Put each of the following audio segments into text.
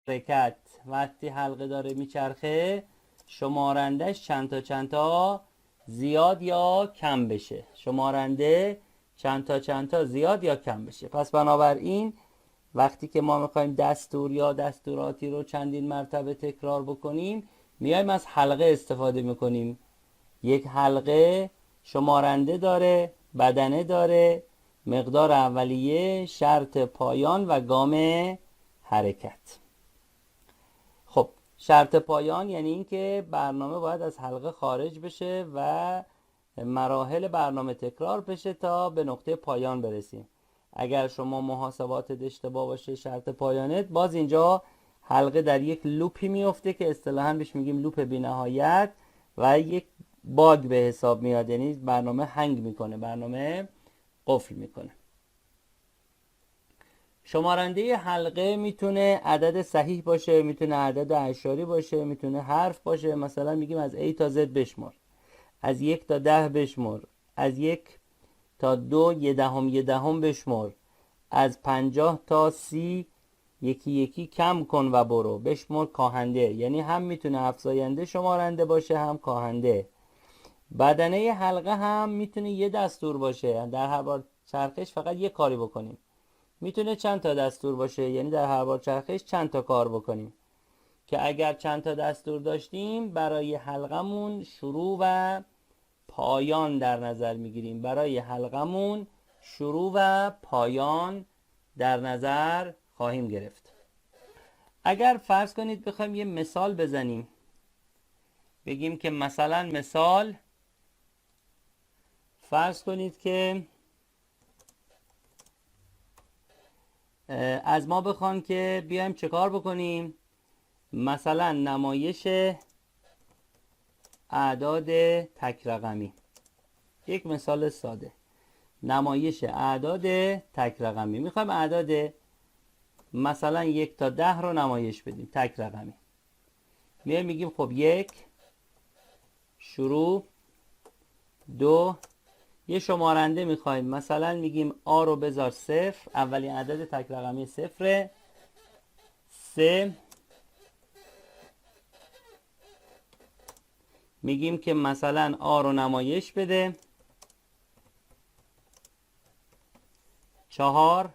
حرکت وقتی حلقه داره میچرخه شمارندش چند تا زیاد یا کم بشه. شمارنده چند تا زیاد یا کم بشه. پس بنابراین وقتی که ما میخوایم دستور یا دستوراتی رو چندین مرتبه تکرار بکنیم میایم از حلقه استفاده میکنیم. یک حلقه شمارنده داره، بدنه داره، مقدار اولیه، شرط پایان و گام حرکت. خب شرط پایان یعنی این که برنامه باید از حلقه خارج بشه و مراحل برنامه تکرار بشه تا به نقطه پایان برسیم. اگر شما محاسبات اشتباه باشه شرط پایانت، باز اینجا حلقه در یک لوپی میفته که اصطلاحاً بهش میگیم لوپ بی‌نهایت و یک باگ به حساب میاد، یعنی برنامه هنگ میکنه، برنامه قفل میکنه. شمارنده حلقه میتونه عدد صحیح باشه، میتونه عدد اعشاری باشه، میتونه حرف باشه. مثلا میگیم از A تا Z بشمار، از 1 تا 10 بشمار، از 1 تا 2 یه دهم بشمار، از 50 تا 30 یکی یکی کم کن و برو. بشمار کاهنده، یعنی هم میتونه افزاینده شمارنده باشه هم کاهنده. بدنه حلقه هم میتونه یه دستور باشه، در هر بار چرخش فقط یه کاری بکنیم. میتونه چند تا دستور باشه، یعنی در هر بار چرخش چند تا کار بکنیم، که اگر چند تا دستور داشتیم برای حلقمون شروع و پایان در نظر میگیریم. برای حلقمون شروع و پایان در نظر خواهیم گرفت. اگر فرض کنید بخوایم یه مثال بزنیم، بگیم که مثلا مثال فرض کنید که از ما بخوان که بیایم چه کار بکنیم، مثلا نمایش اعداد تک رقمی. یک مثال ساده، نمایش اعداد تک رقمی. میخوایم اعداد مثلا 1 تا 10 رو نمایش بدیم تک رقمی. میگیم خب 1 شروع، 2 یه شمارنده میخوایم، مثلا میگیم آ رو بذار 0، اولین عدد تک رقمی 0. 3 میگیم که مثلا آ رو نمایش بده. 4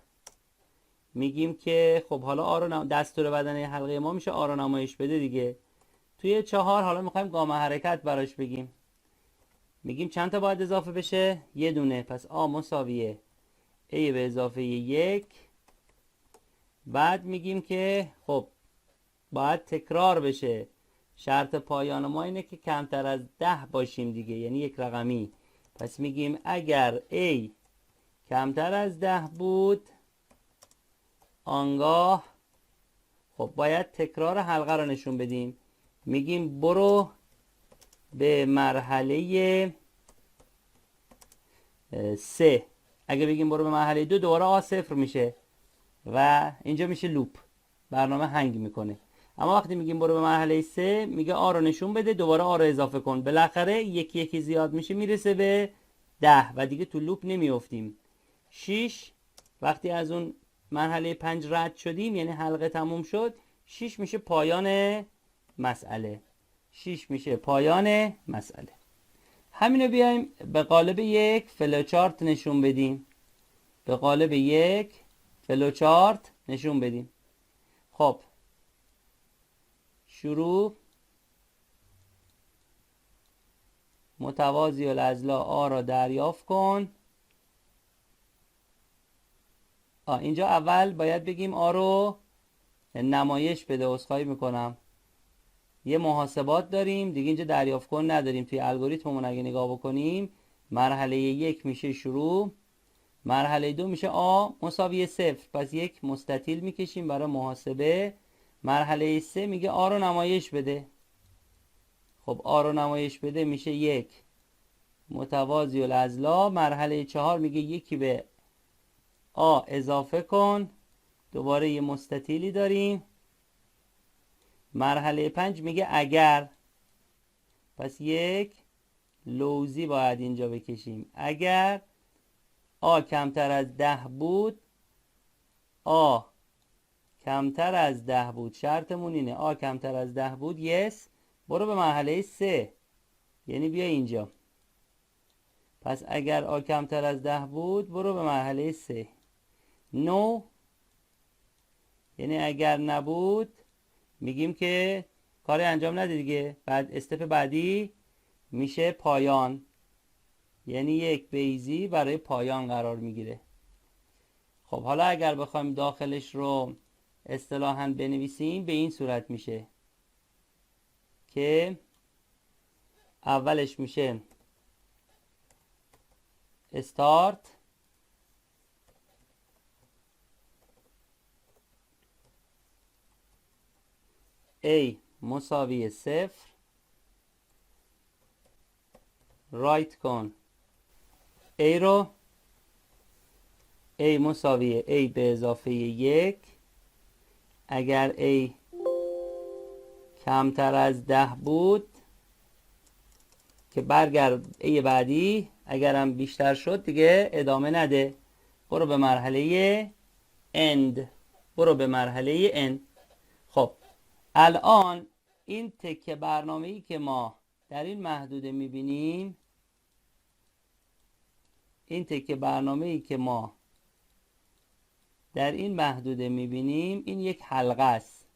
میگیم که خب حالا آ رو دستور بدنه حلقه ما میشه آ رو نمایش بده دیگه. توی 4 حالا میخوایم گام حرکت براش بگیم. میگیم چند تا باید اضافه بشه؟ یه دونه. پس آ مساویه A به اضافه 1. بعد میگیم که خب باید تکرار بشه. شرط پایان ما اینه که کمتر از 10 باشیم دیگه، یعنی یک رقمی. پس میگیم اگر A کمتر از 10 بود آنگاه خب باید تکرار حلقه رو نشون بدیم. میگیم برو به مرحله 3. اگه بگیم برو به مرحله 2 دوباره آ 0 میشه و اینجا میشه لوپ، برنامه هنگ میکنه. اما وقتی میگیم برو به مرحله 3 میگه آ رو نشون بده، دوباره آ رو اضافه کن، بالاخره یکی یکی زیاد میشه میرسه به 10 و دیگه تو لوپ نمیافتیم. 6 وقتی از اون مرحله 5 رد شدیم، یعنی حلقه تموم شد، 6 میشه پایان مسئله. 6 میشه پایان مسئله. همینو بیایم به قالب یک فلوچارت نشون بدیم. به قالب یک فلوچارت نشون بدیم. خب شروع، متوازی الاضلاع آ را دریافت کن. اینجا اول باید بگیم آ رو نمایش بده. عذرخواهی میکنم، یه محاسبات داریم دیگه، اینجا دریافت کن نداریم. توی الگوریتممون اگه نگاه بکنیم مرحله 1 میشه شروع، مرحله 2 میشه آ مساوی 0، پس یک مستطیل میکشیم برای محاسبه. مرحله 3 میگه آ رو نمایش بده. خب آ رو نمایش بده میشه 1 متوازی الاضلاع. مرحله 4 میگه یکی به آ اضافه کن، دوباره یه مستطیلی داریم. مرحله 5 میگه اگر، پس یک لوزی باید اینجا بکشیم. اگر آ کمتر از 10 بود آ کمتر از 10 بود. شرطمون اینه آ کمتر از 10 بود. یس. برو به مرحله 3. یعنی بیا اینجا. پس اگر آ کمتر از 10 بود برو به مرحله 3. نو یعنی اگر نبود میگیم که کاری انجام نده دیگه. بعد استپ بعدی میشه پایان، یعنی یک بیزی برای پایان قرار میگیره. خب حالا اگر بخوایم داخلش رو اصطلاحاً بنویسیم به این صورت میشه که اولش میشه استارت، A مساوی 0، رایت کن A رو، A مساوی A به اضافه 1. اگر A کمتر از 10 بود که برگرد A بعدی، اگرم بیشتر شد دیگه ادامه نده، برو به مرحله end. برو به مرحله end. خب الان این تکه برنامه‌ای که ما در این محدوده میبینیم، این تکه برنامه‌ای که ما در این محدوده میبینیم این یک حلقه است.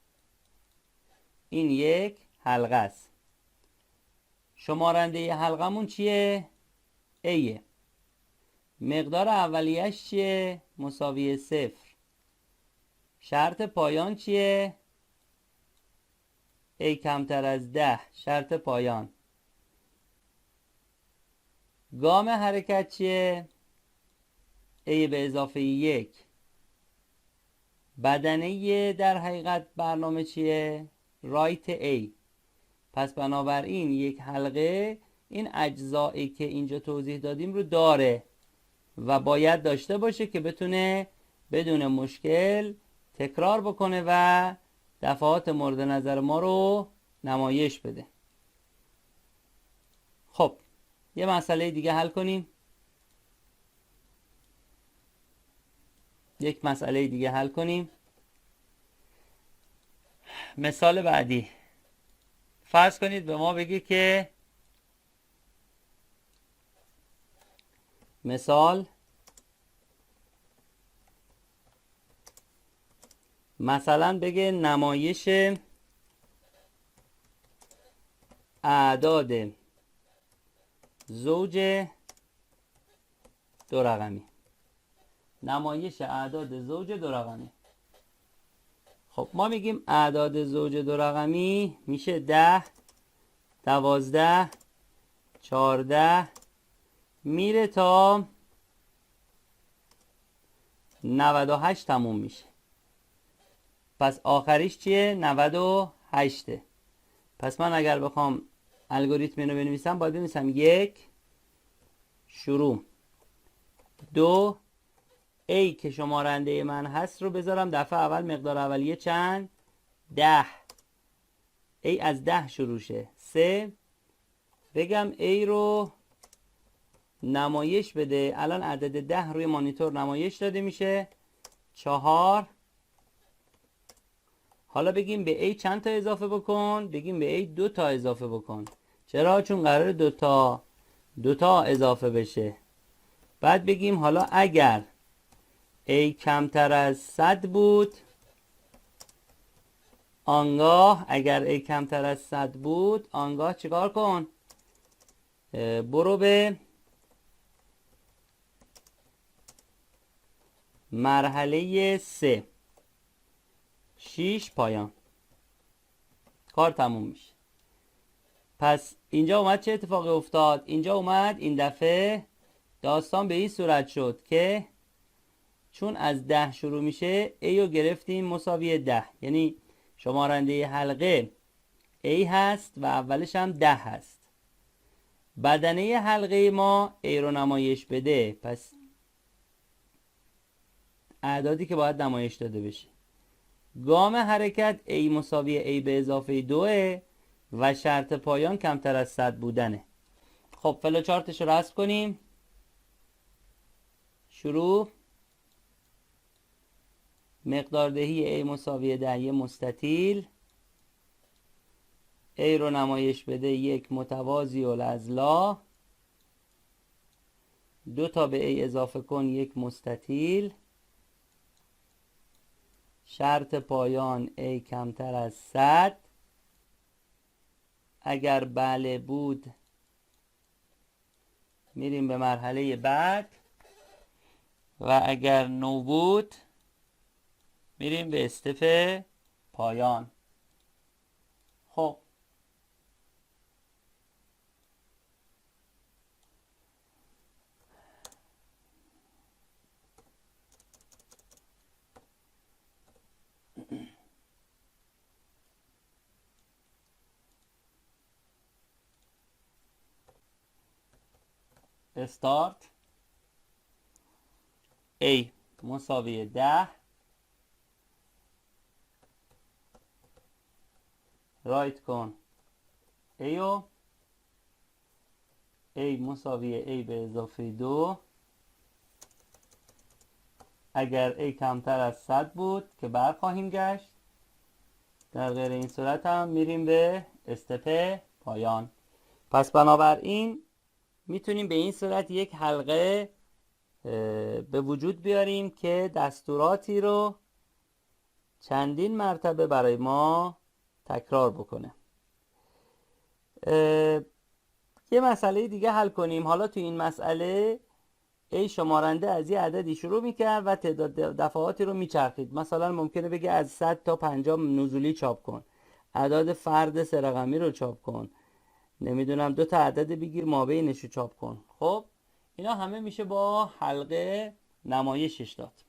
این یک حلقه است. شمارنده حلقمون چیه؟ A. مقدار اولیش چیه؟ مساوی 0. شرط پایان چیه؟ A کمتر از 10. شرط پایان. گام حرکت چیه؟ A به اضافه 1. بدنه در حقیقت برنامه چیه؟ رایت A. پس بنابراین یک حلقه این اجزایی که اینجا توضیح دادیم رو داره و باید داشته باشه که بتونه بدون مشکل تکرار بکنه و دفعات مورد نظر ما رو نمایش بده. خب یه مسئله دیگه حل کنیم. یک مسئله دیگه حل کنیم. مثال بعدی. فرض کنید به ما بگی که مثلا بگه نمایش اعداد زوج دو رقمی. نمایش اعداد زوج دو رقمی. خب ما میگیم اعداد زوج دو رقمی میشه 10، 12، 14 میره تا 98 تموم میشه. پس آخریش چیه؟ 98. پس من اگر بخوام الگوریتم رو بنویسم باید بنویسم 1 شروع، 2 A که شمارنده من هست رو بذارم دفعه اول مقدار اولیه چند؟ 10. A از 10 شروع شه. 3 بگم A رو نمایش بده. الان عدد 10 روی مانیتور نمایش داده میشه. 4. حالا بگیم به A چند تا اضافه بکن؟ بگیم به A 2 تا اضافه بکن. چرا؟ چون قراره 2 تا اضافه بشه. بعد بگیم حالا اگر A کمتر از 100 بود، آنگاه اگر A کمتر از 100 بود آنگاه چیکار کن؟ برو به مرحله 3. 6 پایان. کار تموم میشه. پس اینجا اومد چه اتفاقی افتاد؟ اینجا اومد این دفعه داستان به این صورت شد که چون از 10 شروع میشه A رو گرفتیم مساوی 10، یعنی شمارنده حلقه A هست و اولش هم 10 هست. بدنه حلقه ما A رو نمایش بده، پس اعدادی که باید نمایش داده بشه. گام حرکت A مساوی A به اضافه 2 و شرط پایان کمتر از 100 بودنه. خب فلوچارتش رو رسم کنیم. شروع، مقداردهی A مساوی 10 یه مستطیل. A رو نمایش بده یک متوازی الاضلاع. 2 تا به A اضافه کن یک مستطیل. شرط پایان A کمتر از 100. اگر بله بود میریم به مرحله بعد و اگر نو بود میریم به استپ پایان. خب استارت. A مساوی 10. رایت کن A و A مساوی A به اضافه 2. اگر A کمتر از 100 بود که برخواهیم گشت، در غیر این صورت هم میریم به استپ پایان. پس بنابراین میتونیم به این صورت یک حلقه به وجود بیاریم که دستوراتی رو چندین مرتبه برای ما تکرار بکنه. یه مسئله دیگه حل کنیم. حالا تو این مسئله A شمارنده از یه عددی شروع میکرد و تعداد دفعاتی رو میچرخید. مثلا ممکنه بگه از 100 تا 50 نزولی چاپ کن، اعداد فرد سه رقمی رو چاپ کن، نمیدونم 2 تا عدد بگیر مابینش رو چاپ کن. خب اینا همه میشه با حلقه نمایشش داد.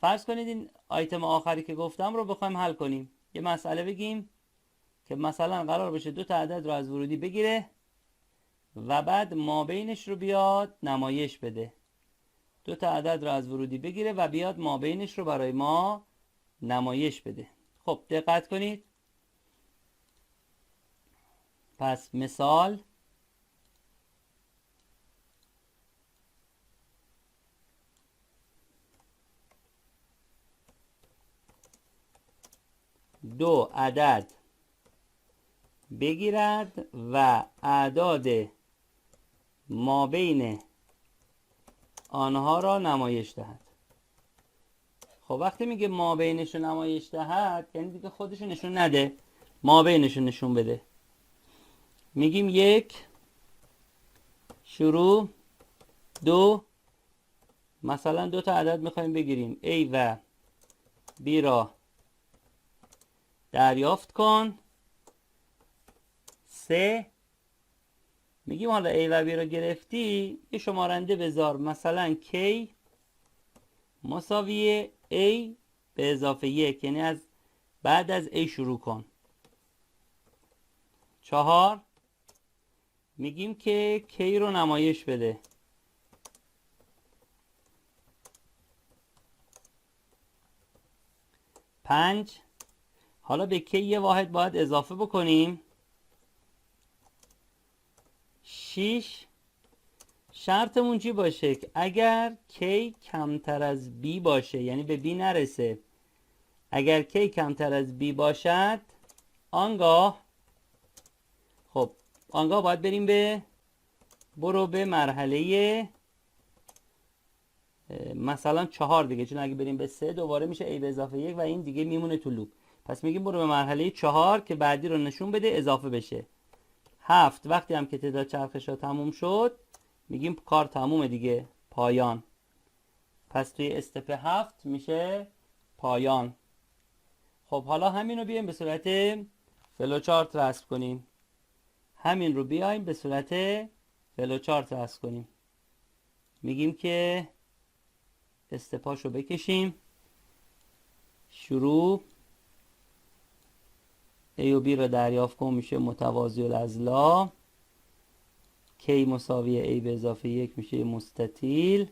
فرض کنید این آیتم آخری که گفتم رو بخوایم حل کنیم. یه مسئله بگیم که مثلا قرار بشه 2 تا عدد رو از ورودی بگیره و بعد مابینش رو بیاد نمایش بده. 2 تا عدد رو از ورودی بگیره و بیاد مابینش رو برای ما نمایش بده. خب دقت کنید. پس مثال دو عدد بگیرد و اعداد مابین آنها را نمایش دهد. خب وقتی میگه مابینش رو نمایش دهد یعنی دیگه خودش رو نشون نده، مابینش رو نشون بده. میگیم 1 شروع 2. مثلا 2 تا عدد میخوایم بگیریم. A و B را دریافت کن. 3 میگیم حالا A و B را گرفتی یه شمارنده بذار، مثلا K مساوی A به اضافه 1، یعنی از بعد از A شروع کن. 4 میگیم که K رو نمایش بده. 5 حالا به K یه واحد باید اضافه بکنیم. 6 شرطمون چی باشه؟ که اگر K کمتر از B باشه، یعنی به B نرسه، اگر K کمتر از B باشد آنگاه باید بریم برو به مرحله مثلا 4 دیگه، چون اگه بریم به 3 دوباره میشه A به اضافه 1 و این دیگه میمونه تو لوپ. پس میگیم برو به مرحله 4 که بعدی رو نشون بده اضافه بشه. 7 وقتی هم که تعداد چرخش ها تموم شد میگیم کار تمومه دیگه، پایان. پس توی استپ 7 میشه پایان. خب حالا همین رو بیایم به صورت فلوچارت رسم کنیم. همین رو بیایم به صورت فلوچارت رسم کنیم. میگیم که استپاشو بکشیم. شروع A و B رو دریافت کن میشه متوازی الاضلاع. K مساوی A به اضافه 1 میشه مستطیل.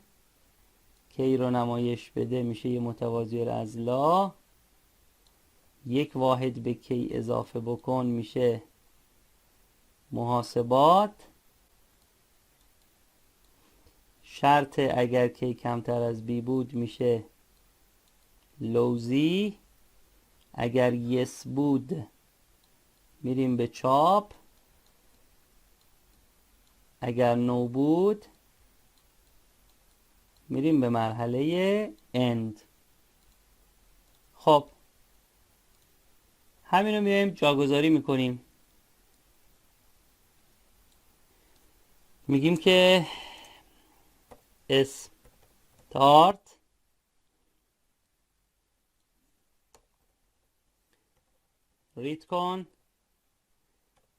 K رو نمایش بده میشه یه متوازی الاضلاع. 1 واحد به K اضافه بکن میشه محاسبات. شرط اگر K کمتر از B بود میشه لوزی. اگر یس بود میریم به چاپ، اگر نو بود میریم به مرحله اند. خب همین رو میایم جاگذاری میکنیم. میگیم که استارت رید کن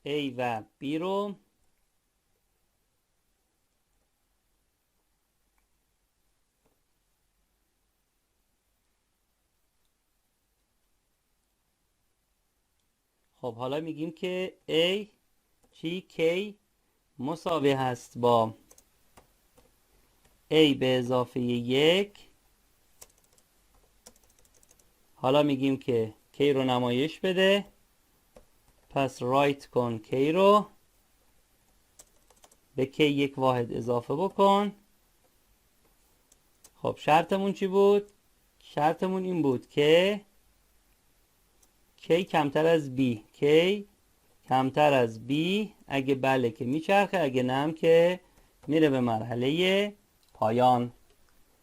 A و B رو. خب حالا میگیم که A چی؟ K مساوی هست با A به اضافه 1. حالا میگیم که K رو نمایش بده، پس رایت کن K رو، به K یک واحد اضافه بکن. خب شرطمون چی بود؟ شرطمون این بود که K کمتر از B. K کمتر از B. اگه بله که میچرخه، اگه نه هم که میره به مرحله پایان.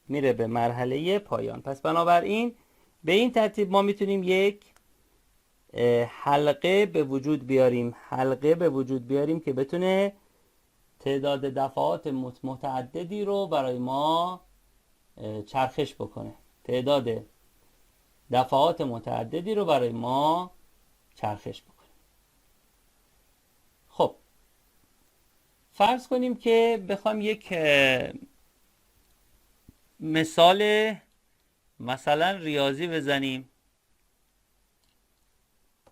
میره به مرحله پایان. پس بنابراین به این ترتیب ما میتونیم یک حلقه به وجود بیاریم. حلقه به وجود بیاریم که بتونه تعداد دفعات متعددی رو برای ما چرخش بکنه. تعداد دفعات متعددی رو برای ما چرخش بکنه. خب فرض کنیم که بخوام یک مثال مثلا ریاضی بزنیم.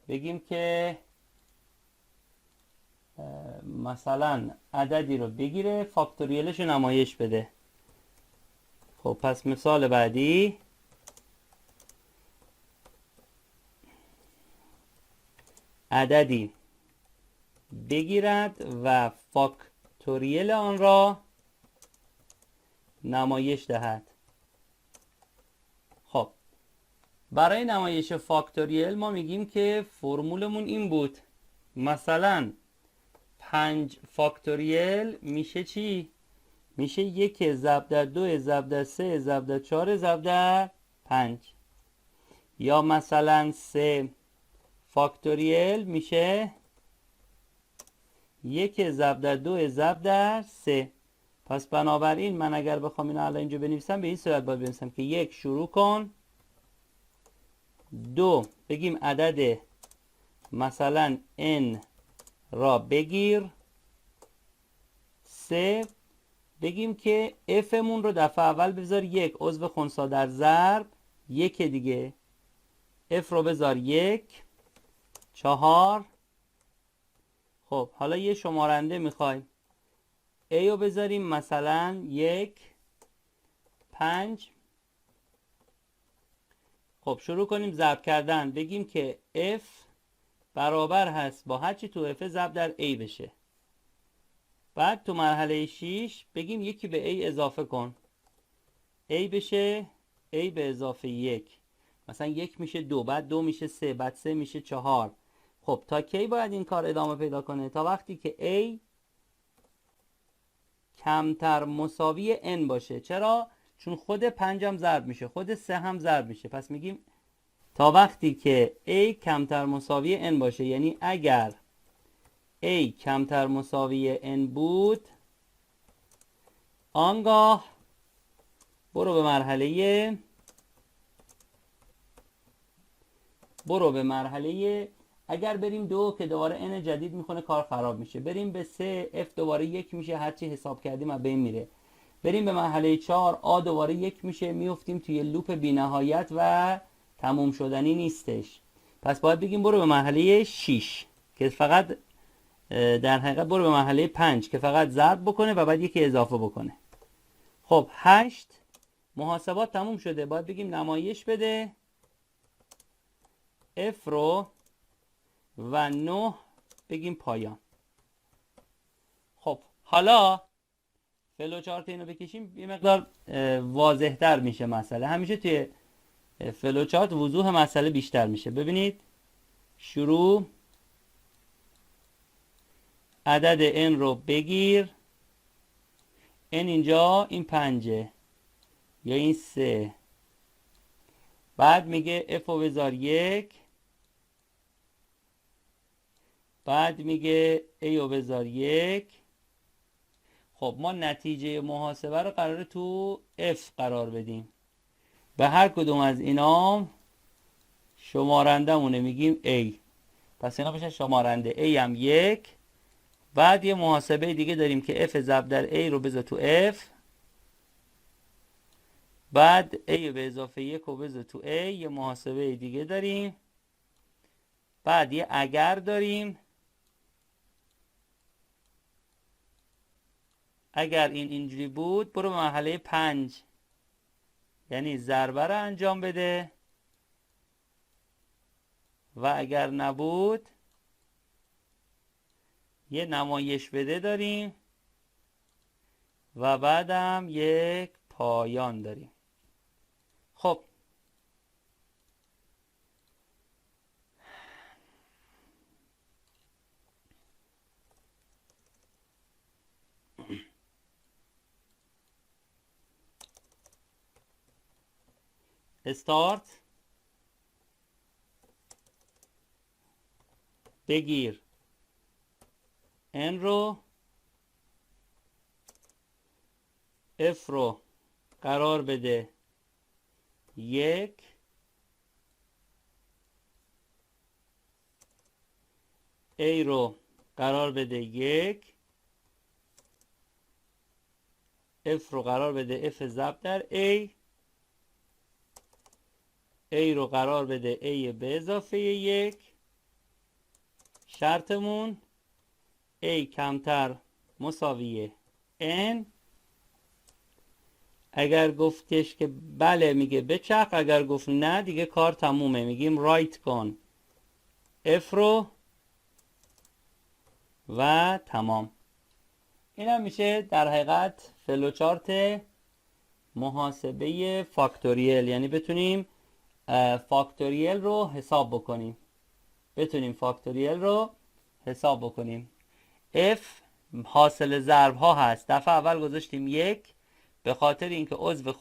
بگیم که مثلا عددی رو بگیره، فاکتوریلش رو نمایش بده. خب پس مثال بعدی عددی بگیرد و فاکتوریل آن را نمایش دهد. خب برای نمایش فاکتوریل ما میگیم که فرمولمون این بود. مثلا 5 فاکتوریل میشه چی؟ میشه 1 ضرب در 2 ضرب در 3 ضرب در 4 ضرب در 5. یا مثلا 3 فاکتوریل میشه 1 ضرب در 2 ضرب در 3. پس بنابراین من اگر بخوام اینو الان اینجا بنویسم به این صورت باید بنویسم که 1 شروع کن، 2 بگیم عدد مثلا n را بگیر، 3 بگیم که f مون رو دفعه اول بذار 1 عضو خنثی در ضرب 1 دیگه، f رو بذار 1 4. خب حالا یه شمارنده میخوایم A رو بذاریم مثلا 1 5. خب شروع کنیم ضرب کردن. بگیم که F برابر هست با هرچی تو F ضرب در A بشه. بعد تو مرحله 6 بگیم یکی به A اضافه کن، A بشه A به اضافه 1. مثلا 1 میشه 2، بعد 2 میشه 3، بعد 3 میشه 4. خب تا کی باید این کار ادامه پیدا کنه؟ تا وقتی که A کمتر مساوی n باشه. چرا؟ چون خود 5 هم ضرب میشه، خود 3 هم ضرب میشه. پس میگیم تا وقتی که a کمتر مساوی n باشه، یعنی اگر a کمتر مساوی n بود آنگاه برو به مرحله اگر بریم 2 که دوباره n جدید میخونه کار خراب میشه. بریم به 3 f دوباره 1 میشه، هرچی حساب کردیم از بین میره. بریم به مرحله 4 a دوباره 1 میشه، میفتیم توی لوپ بی نهایت و تموم شدنی نیستش. پس باید بگیم برو به مرحله 6 که فقط در حقیقت برو به مرحله 5 که فقط ضرب بکنه و بعد یکی اضافه بکنه. خب 8 محاسبات تموم شده، باید بگیم نمایش بده f رو و 9 بگیم پایان. خب حالا فلوچارت اینو بکشیم یه مقدار واضح تر میشه مسئله. همیشه توی فلوچارت وضوح مسئله بیشتر میشه. ببینید شروع، عدد n رو بگیر، n اینجا این 5 یا این 3، بعد میگه f رو بذار 1، بعد میگه a رو بذار 1. خب ما نتیجه محاسبه رو قراره تو f قرار بدیم. به هر کدوم از اینا شمارنده مونه میگیم a. پس اینا بشه شمارنده a هم 1. بعد یه محاسبه دیگه داریم که f ضرب در a رو بذار تو f، بعد a به اضافه 1 رو بذار تو a. یه محاسبه دیگه داریم، بعد یه اگر داریم، اگر این اینجوری بود برو به مرحله 5، یعنی ضربه رو انجام بده، و اگر نبود یه نمایش بده داریم و بعدم یک پایان داریم. خب استارت، بگیر n رو، f رو قرار بده 1، a رو قرار بده 1، f رو قرار بده f ضرب در a رو قرار بده a به اضافه 1. شرطمون a کمتر مساوی n. اگر گفتش که بله میگه بچرخ، اگر گفت نه دیگه کار تمومه، میگیم رایت کن f رو و تمام. این هم میشه در حقیقت فلوچارت محاسبه فاکتوریل، یعنی بتونیم فاکتوریل رو حساب بکنیم. حساب بکنیم. f حاصل ضرب ها هست. دفعه اول گذاشتیم 1 به خاطر اینکه عضو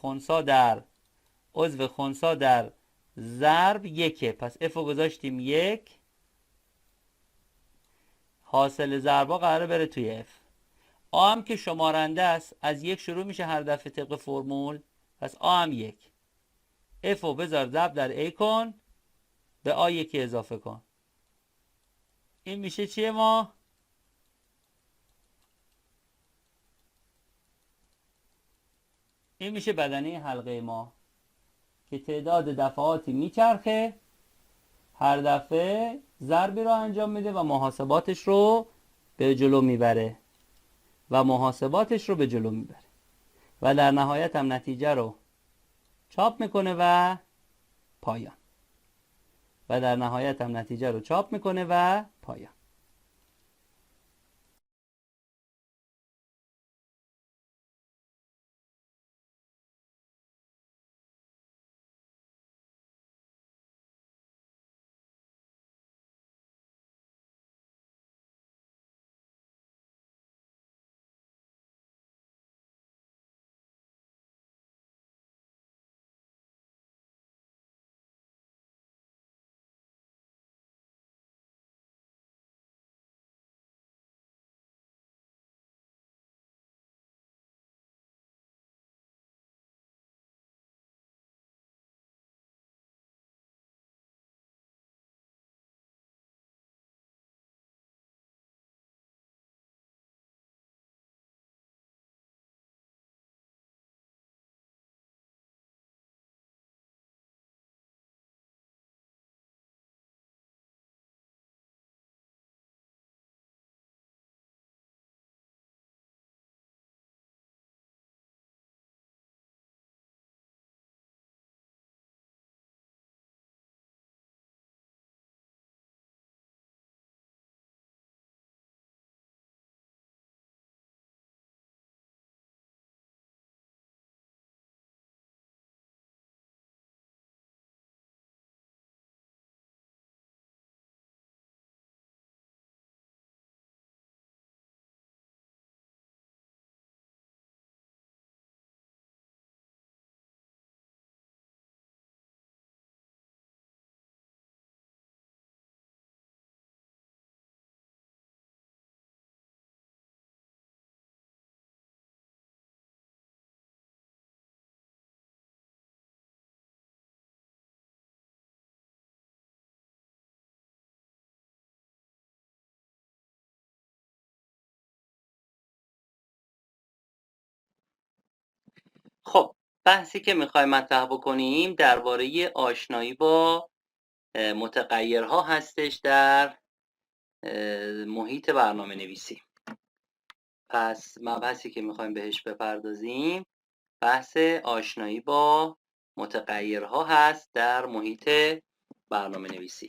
خنثی در ضرب 1، پس f رو گذاشتیم 1. حاصل ضرب ها قراره بره توی f. a هم که شمارنده است، از 1 شروع میشه هر دفعه طبق فرمول، پس a هم 1. f رو بذار ضرب در a کن، به a 1 اضافه کن. این میشه چیه ما؟ این میشه بدنه حلقه ما که تعداد دفعاتی میچرخه، هر دفعه ضربی رو انجام میده و محاسباتش رو به جلو میبره و در نهایت هم نتیجه رو چاپ میکنه و پایان. خب بحثی که میخوایم مطرح بکنیم درباره آشنایی با متغیرها هستش در محیط برنامه نویسی. پس مبحثی که میخوایم بهش بپردازیم بحث آشنایی با متغیرها هست در محیط برنامه نویسی.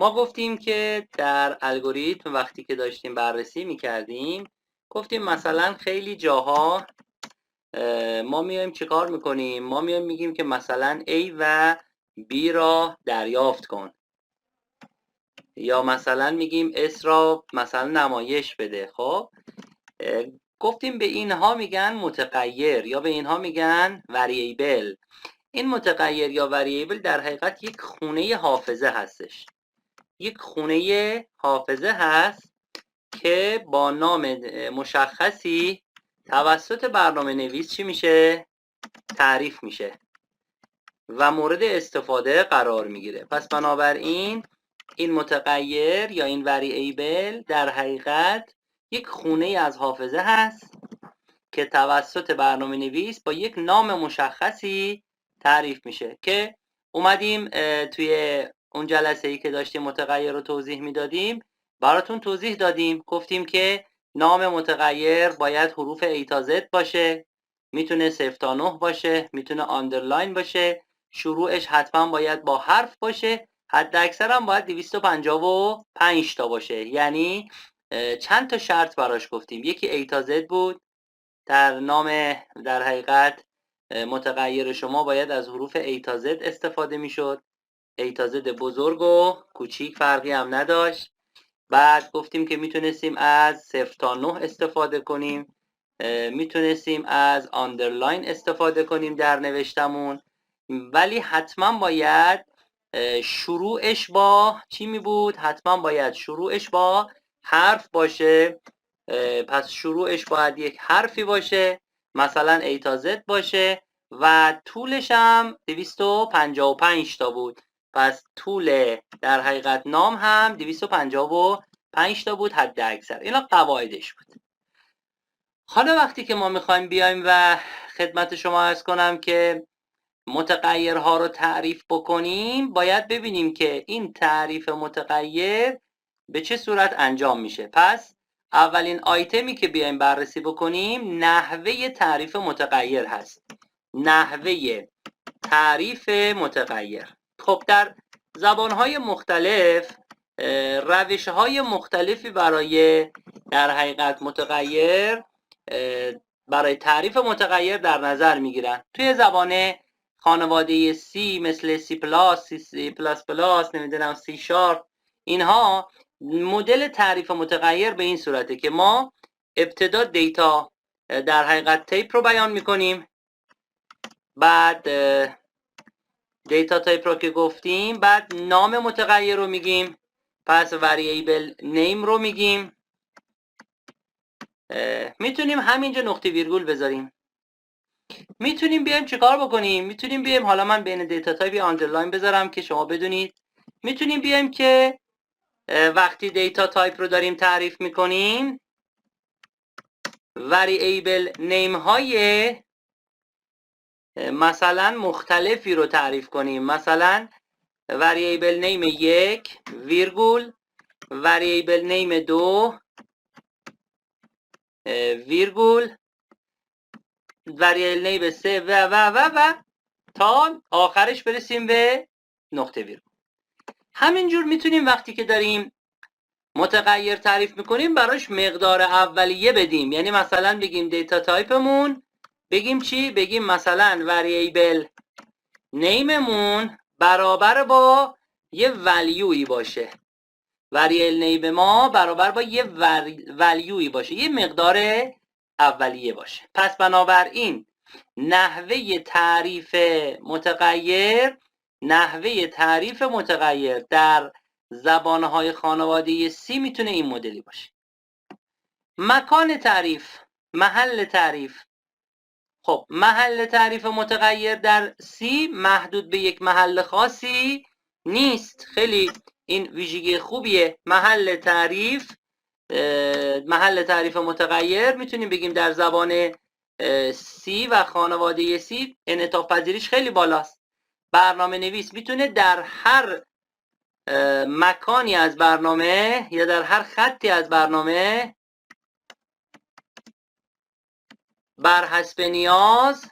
ما گفتیم که در الگوریتم وقتی که داشتیم بررسی میکردیم گفتیم مثلا خیلی جاها ما میایم چیکار میکنیم؟ ما میایم میگیم که مثلا A و B را دریافت کن، یا مثلا میگیم S را مثلا نمایش بده. خب گفتیم به اینها میگن متغیر یا به اینها میگن وریبل. این متغیر یا وریبل در حقیقت یک خونه حافظه هستش. یک خونه حافظه هست که با نام مشخصی توسط برنامه نویس چی میشه؟ تعریف میشه و مورد استفاده قرار میگیره. پس بنابراین این متغیر یا این وریبل در حقیقت یک خونه از حافظه هست که توسط برنامه نویس با یک نام مشخصی تعریف میشه که اومدیم توی اون جلسه ای که داشتیم متغیر رو توضیح میدادیم براتون توضیح دادیم. گفتیم که نام متغیر باید حروف A تا Z باشه، میتونه 0 تا 9 باشه، میتونه آندرلاین باشه، شروعش حتما باید با حرف باشه، حد اکثر هم باید 255 تا باشه. یعنی چند تا شرط براش گفتیم. یکی A تا Z بود، در نام در حقیقت متغیر شما باید از حروف A تا Z استفاده میشد. A تا Z بزرگ و کوچیک فرقی هم نداشت. بعد گفتیم که میتونستیم از 0 تا 9 استفاده کنیم، میتونستیم از آندرلاین استفاده کنیم در نوشتمون، ولی حتما باید شروعش با چی می بود؟ حتما باید شروعش با حرف باشه. پس شروعش باید یک حرفی باشه، مثلا A تا Z باشه و طولش هم 255 تا بود. پس طول در حقیقت نام هم 255 تا بود حد اکثر. اینا قواعدش بود. حالا وقتی که ما میخوایم بیایم و خدمت شما عرض کنم که متغیرها رو تعریف بکنیم، باید ببینیم که این تعریف متغیر به چه صورت انجام میشه. پس اولین آیتمی که بیایم بررسی بکنیم نحوه تعریف متغیر هست. نحوه تعریف متغیر. خب در زبانهای مختلف روشهای مختلفی برای در حقیقت متغیر برای تعریف متغیر در نظر میگیرن. توی زبان خانواده C مثل C++, C++, نمیدونم C#، اینها مدل تعریف متغیر به این صورته که ما ابتدا دیتا در حقیقت تایپ رو بیان میکنیم، بعد دیتا تایپ رو که گفتیم بعد نام متغیر رو میگیم، پس وریبل نیم رو میگیم. میتونیم همینجا نقطه ویرگول بذاریم. میتونیم بیایم چیکار بکنیم؟ میتونیم بیایم، حالا من بین دیتا تایپ آندرلاین بذارم که شما بدونید. میتونیم بیایم که وقتی دیتا تایپ رو داریم تعریف میکنیم وریبل نیم های مثلا مختلفی رو تعریف کنیم. مثلا وریبل نیم 1 ویرگول، وریبل نیم 2 ویرگول، وریبل نیم 3 و تا آخرش برسیم به نقطه ویرگول. همینجور میتونیم وقتی که داریم متغیر تعریف میکنیم براش مقدار اولیه بدیم. یعنی مثلا بگیم دیتا تایپمون، بگیم چی؟ بگیم مثلا وریبل نیممون برابر با یه ولیوی باشه. وریبل نیم ما برابر با یه ولیوی باشه، یه مقدار اولیه باشه. پس بنابراین نحوه تعریف متغیر در زبانهای خانواده C میتونه این مدلی باشه. مکان تعریف، محل تعریف. خب محل تعریف متغیر در C محدود به یک محل خاصی نیست. خیلی این ویژگی خوبیه. محل تعریف متغیر میتونیم بگیم در زبان سی و خانواده سی انعطاف پذیریش خیلی بالاست. برنامه نویس میتونه در هر مکانی از برنامه یا در هر خطی از برنامه بر حسب نیاز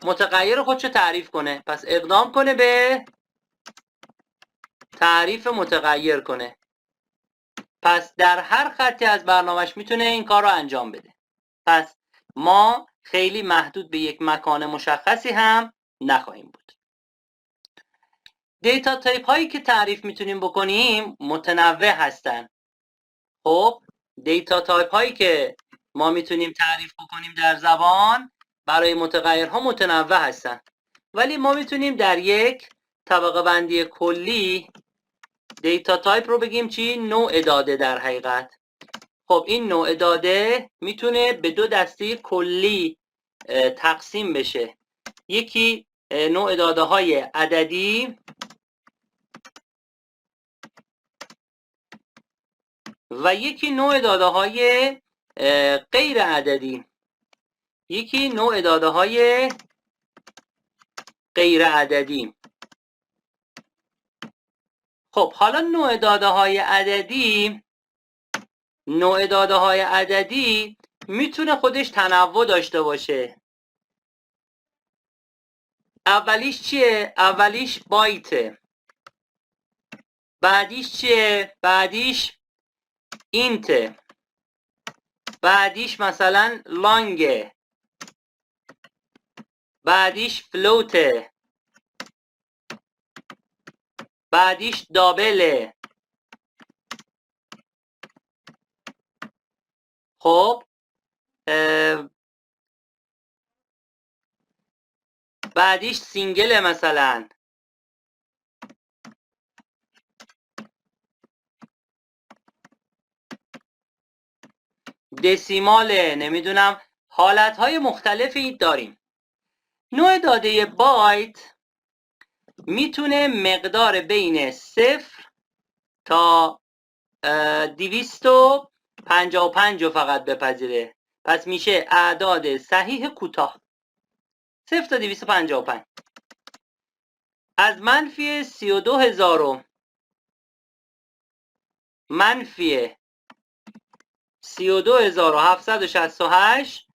متغیر خودشو تعریف کنه. پس اقدام کنه به تعریف متغیر کنه. پس در هر خطی از برنامهش میتونه این کار رو انجام بده. پس ما خیلی محدود به یک مکان مشخصی هم نخواهیم بود. دیتا تایپ هایی که تعریف میتونیم بکنیم متنوع هستن. خب دیتا تایپ هایی که ما میتونیم تعریف بکنیم در زبان برای متغیرها متنوع هستن، ولی ما میتونیم در یک طبقه بندی کلی دیتا تایپ رو بگیم چی؟ نوع داده در حقیقت. خب این نوع داده میتونه به دو دسته کلی تقسیم بشه. یکی نوع داده های عددی و یکی نوع داده های غیر عددی. یکی نوع داده های غیر عددی. خب حالا نوع داده های عددی میتونه خودش تنوع داشته باشه. اولیش چیه؟ اولیش بایته. بعدیش چیه؟ بعدیش اینته. بعدیش مثلا لانگه. بعدیش فلوته. بعدیش دابله. خب بعدیش سینگله مثلا. دسیماله. نمیدونم، حالتهای مختلفی داریم. نوع داده بایت میتونه مقدار بین 0 تا 255 رو فقط بپذیره. پس میشه اعداد صحیح کوتاه 0 تا 255. از منفی 32000 منفی 32768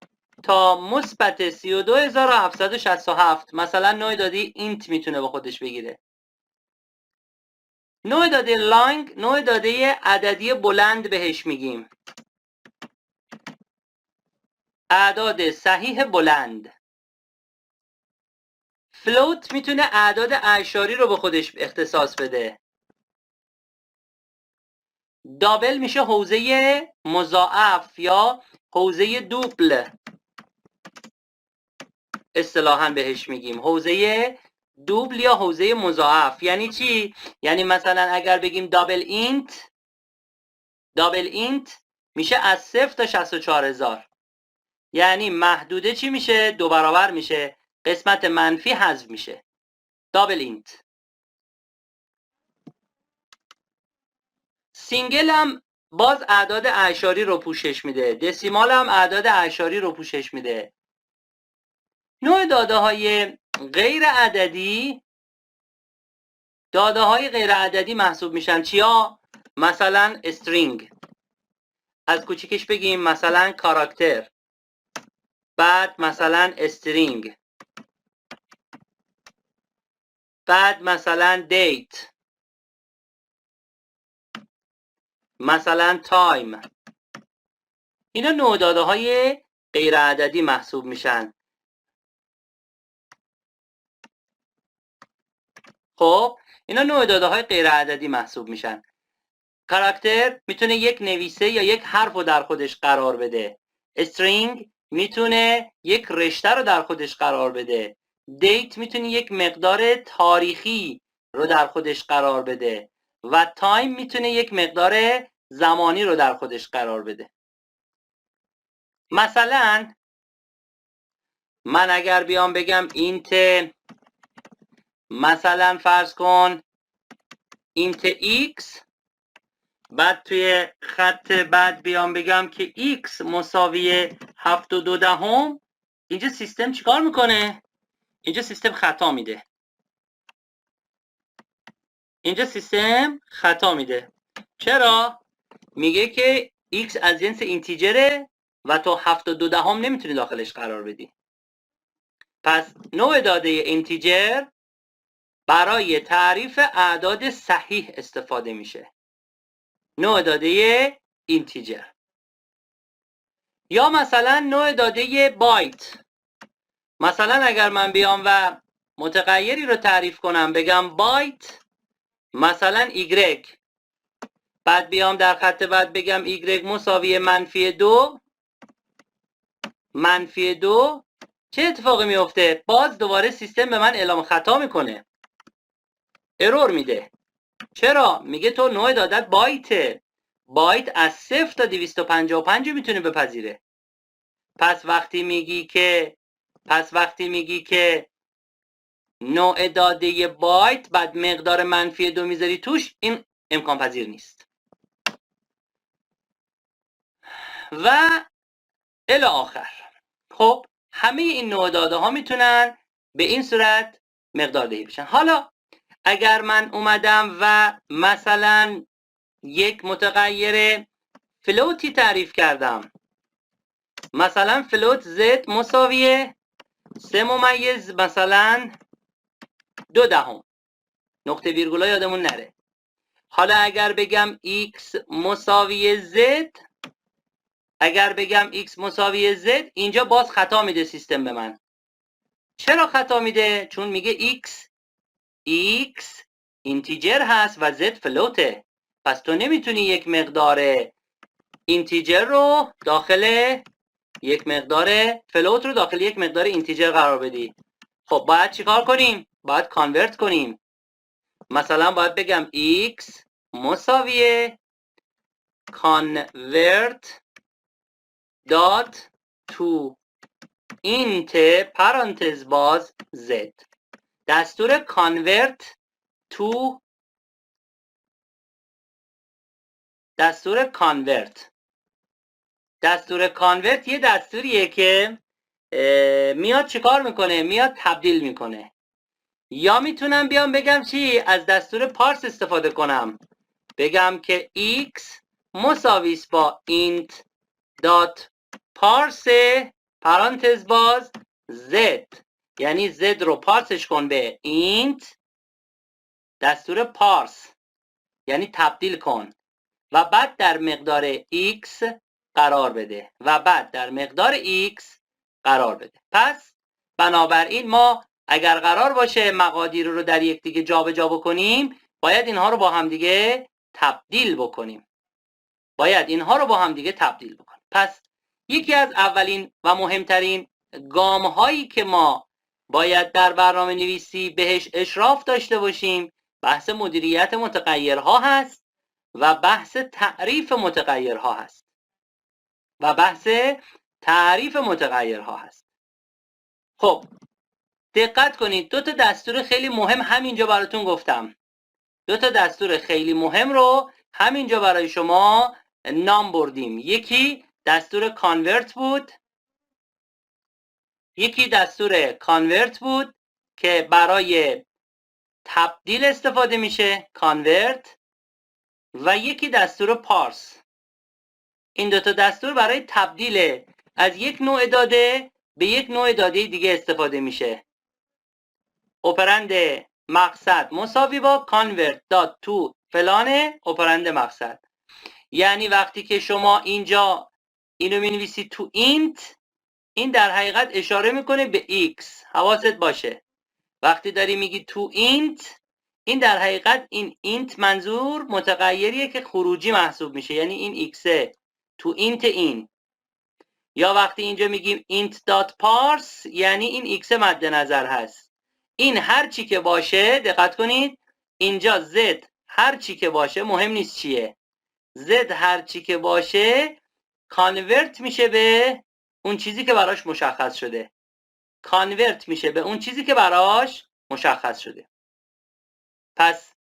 تا مثبت 32767. مثلا نوع داده اینت میتونه با خودش بگیره. نوع داده لانگ، نوع داده عددی بلند بهش میگیم. اعداد صحیح بلند. فلوت میتونه اعداد اعشاری رو به خودش اختصاص بده. دابل میشه حوزه مضاعف یا حوزه دوبل، اصطلاحاً بهش میگیم حوزه دوبل یا حوزه مضاعف. یعنی چی؟ یعنی مثلا اگر بگیم دابل اینت میشه از 0 تا 64000. یعنی محدوده چی میشه؟ 2 برابر میشه، قسمت منفی حذف میشه. دابل اینت. سینگل هم باز اعداد اعشاری رو پوشش میده. دسیمال هم اعداد اعشاری رو پوشش میده. نوع داده های غیر عددی، داده های غیر عددی محسوب میشن چیا؟ مثلا استرینگ. از کوچیکش بگیم مثلا کاراکتر، بعد مثلا استرینگ، بعد مثلا دیت، مثلا تایم. اینا نوع داده های غیر عددی محسوب میشن. خب اینا نوع داده های غیر عددی محسوب میشن. کاراکتر میتونه یک نویسه یا یک حرف رو در خودش قرار بده. استرینگ میتونه یک رشته رو در خودش قرار بده. دیت میتونه یک مقدار تاریخی رو در خودش قرار بده و تایم میتونه یک مقدار زمانی رو در خودش قرار بده. مثلا من اگر بیام بگم اینت، مثلا فرض کن اینت x بعد توی خط بعد بیام بگم که x مساوی 7.2، اینجا سیستم چیکار میکنه؟ اینجا سیستم خطا میده. اینجا سیستم خطا میده. چرا؟ میگه که x از جنس اینتیجره و تو 7.2 نمیتونی داخلش قرار بدی. پس نوع داده اینتیجر برای تعریف اعداد صحیح استفاده میشه. نوع داده اینتیجر. یا مثلا نوع داده بایت. مثلا اگر من بیام و متغیری رو تعریف کنم بگم بایت مثلا y، بعد بیام در خط بعد بگم y مساوی -2 -2، چه اتفاقی میفته؟ باز دوباره سیستم به من اعلام خطا میکنه، ارور میده. چرا؟ میگه تو نوع دادت بایته. بایت از 0 تا 255 میتونه بپذیره. پس وقتی میگی که نوع داده بایت بعد مقدار -2 میذاری توش، این امکان پذیر نیست. و الی آخر. خب همه این نوع داده ها میتونن به این صورت مقدار دهی بشن. حالا اگر من اومدم و مثلا یک متغیر فلوتی تعریف کردم، مثلا فلوت z مساوی 3 ممیز مثلا 0.2، نقطه ویرگولا یادمون نره. حالا اگر بگم x مساوی z، اینجا باز خطا میده سیستم به من. چرا خطا میده؟ چون میگه x اینتیجر هست و z فلوته. پس تو نمیتونی یک مقدار اینتیجر رو داخل یک مقدار فلوت رو داخل یک مقدار اینتیجر قرار بدی. خب باید چیکار کنیم؟ باید کانورت کنیم. مثلا باید بگم x مساوی convert dot to int پرانتز باز z. دستور convert to دستور کانورت یه دستوریه که میاد چیکار میکنه؟ میاد تبدیل میکنه. یا میتونم بیام بگم چی؟ از دستور پارس استفاده کنم، بگم که x مساوی است با int دات پارس پرانتز باز z، یعنی z رو پارسش کن به int، دستور پارس یعنی تبدیل کن و بعد در مقدار x قرار بده پس بنابراین ما اگر قرار باشه مقادیر رو در یکدیگه جابجا بکنیم، باید اینها رو با هم دیگه تبدیل بکنیم. پس یکی از اولین و مهمترین گام هایی که ما باید در برنامه نویسی بهش اشراف داشته باشیم بحث مدیریت متغیرها هست و بحث تعریف متغیرها هست. خب دقت کنید، دو تا دستور خیلی مهم همینجا براتون گفتم. دو تا دستور خیلی مهم رو همینجا برای شما نام بردیم. یکی دستور کانورت بود که برای تبدیل استفاده میشه، کانورت، و یکی دستور پارس. این دو تا دستور برای تبدیل از یک نوع داده به یک نوع داده دیگه استفاده میشه. اپرند مقصد مساوی با convert dot to فلان اپرند مقصد. یعنی وقتی که شما اینجا اینو مینویسی تو int، این در حقیقت اشاره میکنه به x. حواست باشه وقتی داری میگی تو int، این در حقیقت این int منظور متغیریه که خروجی محسوب میشه، یعنی این x تو int این. یا وقتی اینجا میگیم int dot parse، یعنی این x مد نظر هست. این هر چی که باشه، دقت کنید اینجا z هر چی که باشه، مهم نیست چیه، z هر چی که باشه کانورت میشه به اون چیزی که براش مشخص شده. پس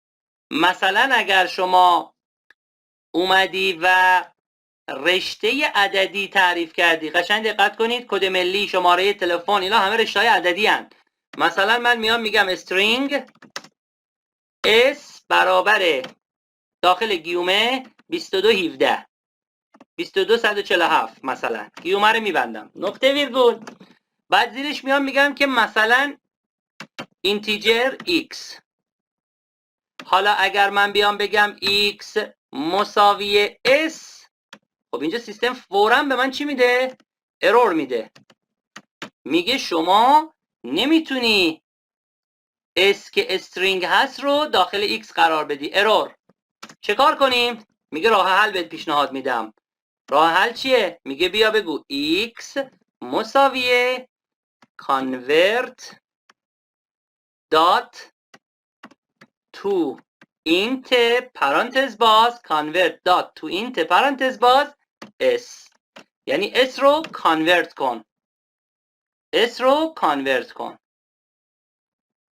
مثلا اگر شما اومدی و رشته عددی تعریف کردی، قشنگ دقت کنید، کد ملی، شماره تلفن، اینا همه رشته های عددی هن. مثلا من میام میگم string s برابر داخل گیومه 2217 22147 مثلا، گیومه رو میبندم، نقطه ویرگول، بعد زیرش میام میگم که مثلا اینتیجر x. حالا اگر من بیام بگم x مساوی s، خب اینجا سیستم فوراً به من چی میده؟ ارور میده، میگه شما نمیتونی s که استرینگ هست رو داخل x قرار بدی، ارور. چه کار کنیم؟ میگه راه حل بهت پیشنهاد میدم. راه حل چیه؟ میگه بیا بگو x مساوی convert dot to int پرانتز باز convert dot to int پرانتز باز s، یعنی s رو کانورت کن، s رو کانورت کن.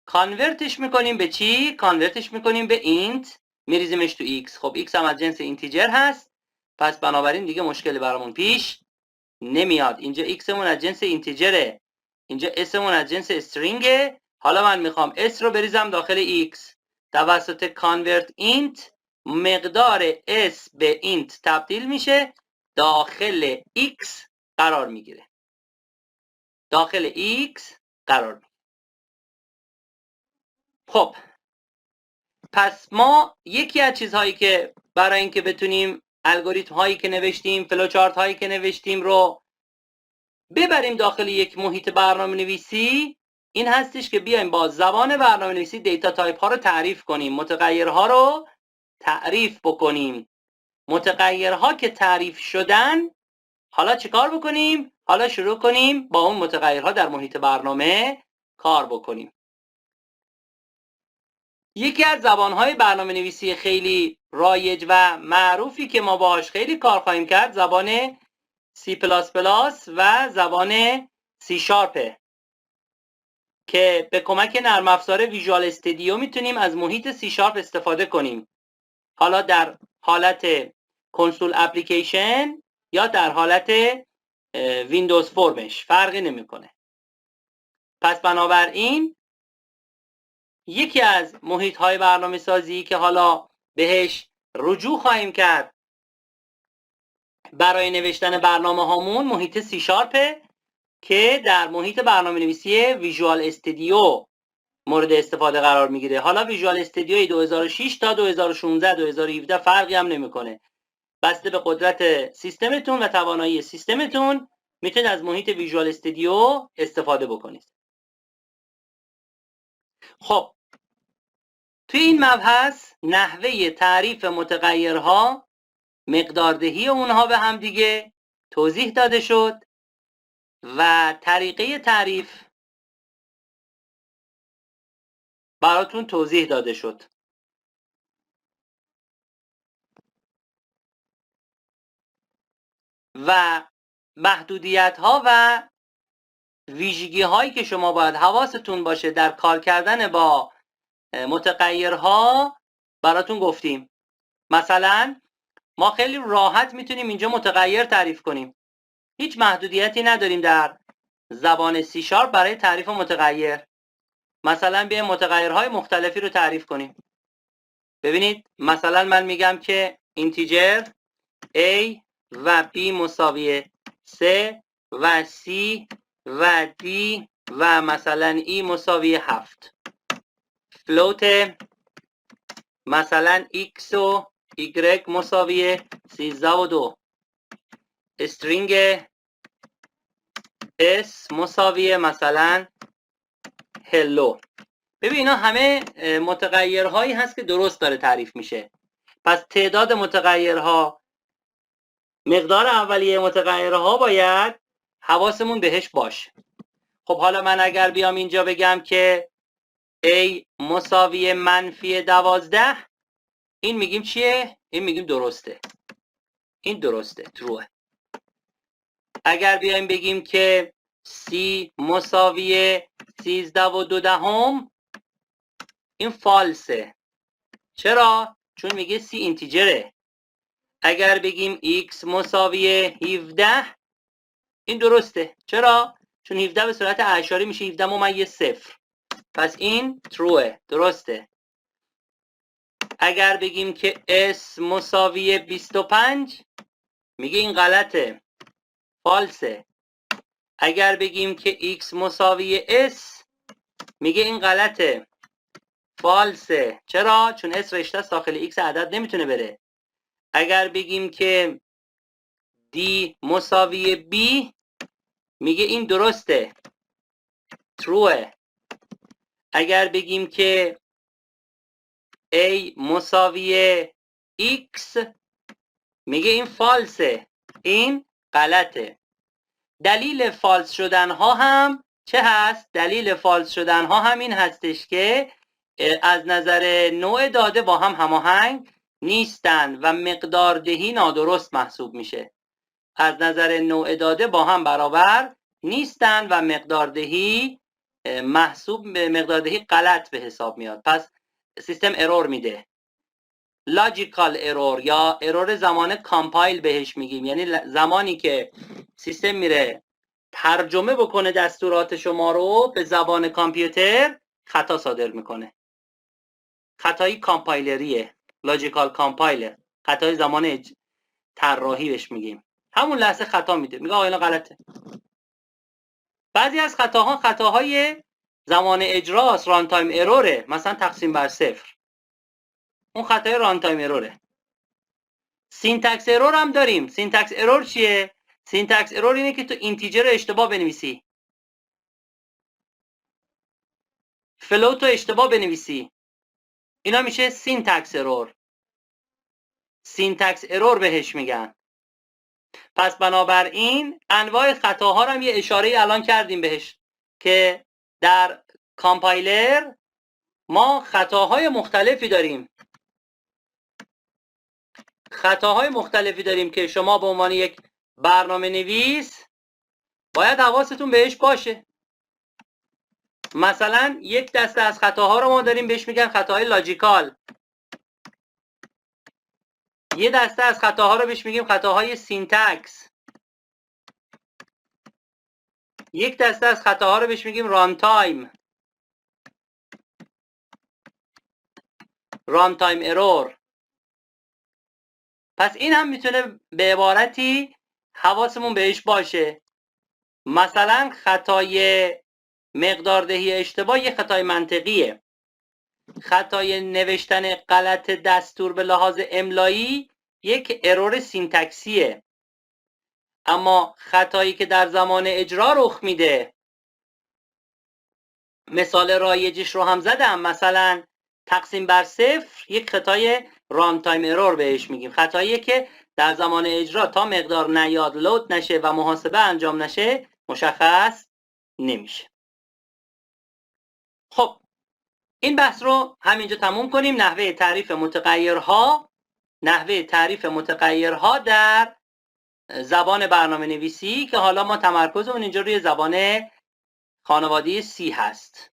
کانورتش میکنیم به چی؟ کانورتش میکنیم به int، میریزیمش تو x. خب x هم از جنس اینتیجر هست، پس بنابراین دیگه مشکلی برامون پیش نمیاد. اینجا x مون از جنس اینتیجره، اینجا s مون از جنس استرینگه. حالا من میخوام s رو بریزم داخل x، توسط convert int مقدار s به int تبدیل میشه، داخل x قرار میگیره، داخل x قرار میگیره. خب پس ما یکی از چیزهایی که برای اینکه بتونیم الگوریتم هایی که نوشتیم، فلوچارت هایی که نوشتیم رو ببریم داخل یک محیط برنامه نویسی، این هستش که بیایم با زبان برنامه نویسی دیتا تایپ ها رو تعریف کنیم، متغیرها رو تعریف بکنیم. متغیرها که تعریف شدن، حالا چیکار بکنیم؟ حالا شروع کنیم با اون متغیرها در محیط برنامه کار بکنیم. یکی از زبانهای برنامه نویسی خیلی رایج و معروفی که ما باهاش خیلی کار خواهیم کرد، زبان C++ و زبان C شارپه که به کمک نرم افزار ویژوال استودیو میتونیم از محیط C شارپ استفاده کنیم، حالا در حالت کنسول اپلیکیشن یا در حالت ویندوز فرمش فرقی نمیکنه. پس بنابراین یکی از محیط های برنامه سازی که حالا بهش رجوع خواهیم کرد برای نوشتن برنامه هامون، محیط سی شارپه که در محیط برنامه نویسی ویژوال استودیو مورد استفاده قرار میگیره. حالا ویژوال استودیو 2006 تا 2016 2017 فرقی هم نمیکنه، بسته به قدرت سیستمتون و توانایی سیستمتون میتونید از محیط ویژوال استودیو استفاده بکنید. خب توی این مبحث نحوه تعریف متغیرها، مقداردهی اونها به هم دیگه توضیح داده شد و طریقه تعریف براتون توضیح داده شد. و محدودیت ها و ویژگی هایی که شما باید حواستون باشه در کار کردن با متغیرها براتون گفتیم. مثلا ما خیلی راحت میتونیم اینجا متغیر تعریف کنیم، هیچ محدودیتی نداریم در زبان سی شارپ برای تعریف متغیر. مثلا بیایم متغیرهای مختلفی رو تعریف کنیم. ببینید مثلا من میگم که اینتیجر a و b مساوی 3 و c و d و مثلا e مساوی 7. فلوت مثلا x و y مساوی 13 و 2. استرینگ s مساوی مثلا hello. ببین اینا همه متغیرهایی هست که درست داره تعریف میشه. پس تعداد متغیرها، مقدار اولیه متغیرها باید حواسمون بهش باشه. خب حالا من اگر بیام اینجا بگم که a مساوی منفی 12، این میگیم چیه؟ این میگیم درسته، این درسته، تروه. اگر بیایم بگیم که c مساوی 13 و 2 این فالسه. چرا؟ چون میگه c اینتیجره. اگر بگیم x مساوی 17 این درسته. چرا؟ چون 17 به صورت اعشاری میشه 17 ممیز 0. پس این تروه، درسته. اگر بگیم که s مساوی 25 میگه این غلطه، فالسه. اگر بگیم که x مساوی s میگه این غلطه، فالسه. چرا؟ چون s رشته است داخل x عدد نمیتونه بره. اگر بگیم که d مساوی b میگه این درسته، تروه. اگر بگیم که a مساوی x میگه این فالسه، این غلطه. دلیل فالس شدن ها هم چه هست؟ دلیل فالس شدن ها هم این هستش که از نظر نوع داده با هم هماهنگ نیستن و مقدار دهی نادرست محسوب میشه. از نظر نوع داده با هم برابر نیستن و مقدار دهی غلط به حساب میاد. پس سیستم ارور میده. لاجیکال ارور یا ارور زمان کامپایل بهش میگیم، یعنی زمانی که سیستم میره ترجمه بکنه دستورات شما رو به زبان کامپیوتر خطا صادر میکنه. خطایی کامپایلریه، لاجیکال کامپایلر، خطای زمان طراحی بهش میگیم. همون لحظه خطا میده، میگه آقا اینا غلطه. بعضی از خطاها خطاهای زمان اجراست، ران تایم اروره، مثلا تقسیم بر 0. اون خطای ران تایم اروره. سینتکس ارور هم داریم. سینتکس ارور چیه؟ سینتکس ارور اینه که تو اینتیجر رو اشتباه بنویسی، فلوت رو اشتباه بنویسی. اینا میشه سینتکس ارور. سینتکس ارور بهش میگن. پس بنابراین انواع خطاها رو هم یه اشاره الان کردیم بهش که در کامپایلر ما خطاهای مختلفی داریم. خطاهای مختلفی داریم که شما به عنوان یک برنامه نویس باید حواستون بهش باشه. مثلا یک دسته از خطاها رو ما داریم بهش میگن خطاهای لاجیکال. یه دسته از خطاها رو بهش میگیم خطاهای سینتکس. یک دسته از خطاها رو بهش میگیم ران تایم ارور. پس این هم میتونه به عبارتی حواسمون بهش باشه. مثلا خطای مقداردهی اشتباه یه خطای منطقیه. خطای نوشتن غلط دستور به لحاظ املایی یک ارور سینتکسیه. اما خطایی که در زمان اجرا رخ میده، مثال رایجش رو هم زدم، مثلا تقسیم بر 0 یک خطای ران تایم ارور بهش میگیم. خطاییه که در زمان اجرا تا مقدار نیاد، لود نشه و محاسبه انجام نشه مشخص نمیشه. خب این بحث رو همینجا تموم کنیم. نحوه تعریف متغیرها در زبان برنامه نویسی که حالا ما تمرکزمون اینجا روی زبان خانواده C هست.